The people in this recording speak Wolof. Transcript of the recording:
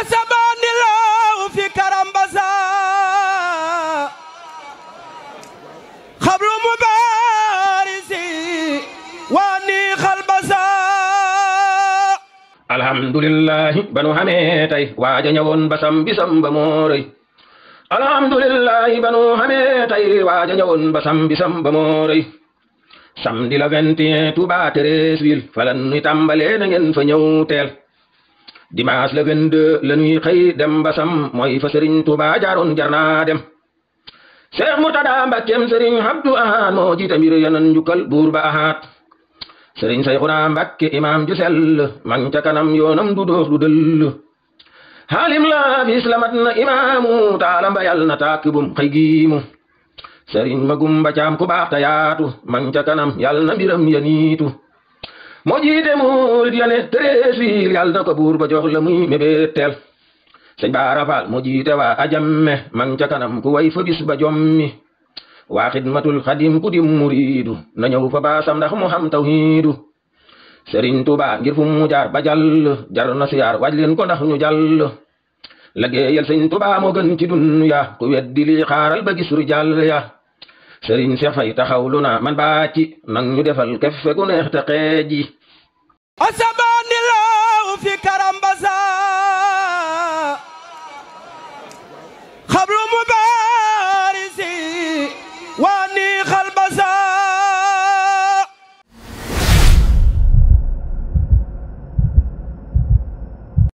أسباني الله في كرمبسا خبر مبارسي واني خلبسا الحمد لله بنو حميتي واجا ñewon basam bisam ba moray alhamdulillah banu حميتي waaja ñewon basam bisam ba moray samedi le 21 Touba Treichville falan ñuy tàmbalee na ngeen fa ñëw teel dimanche le 22 la ñuy xëy dem basam mooy fa Serigne Touba jaaroon jar naa dem Cheikh Murtada Mbakkeem Serigne Abdou Ahad moo jiite mbir yanan njukkal buur ba Ahad Serigne Sayxuna Mbakke imam ju sell mang ca kanam yoonam du doox du dëll xaalim la bis la mat na imaamu taala mbayal na tàkk bum xëy giimu Serigne Magumba Caam ku baax ta yaatu mang ca kanam yàlla na mbiram yaniitu moo jiite murit ya ne Treichville yàlla na ko buur ba jox la muy mébét teel sëñ Baara Faal moo jiite waa ajamme mang ca kanam ku way fa bis ba jommi waa xidmatul xadim ku di muriidu na ñëw fa baasam ndax mu xam tawhiidu Serigne Touba ngir fu mu jaar ba jàll jar na siyaar waaj leen ko ndax ñu jàll liggéeyal sëñ Touba moo gën ci dunya ku weddi li xaaral ba gis ru jàll ya Serigne Cheikh Faye taxawlu na man baa ci nang ñu defal kef ku neex te xeeji أسباني الله في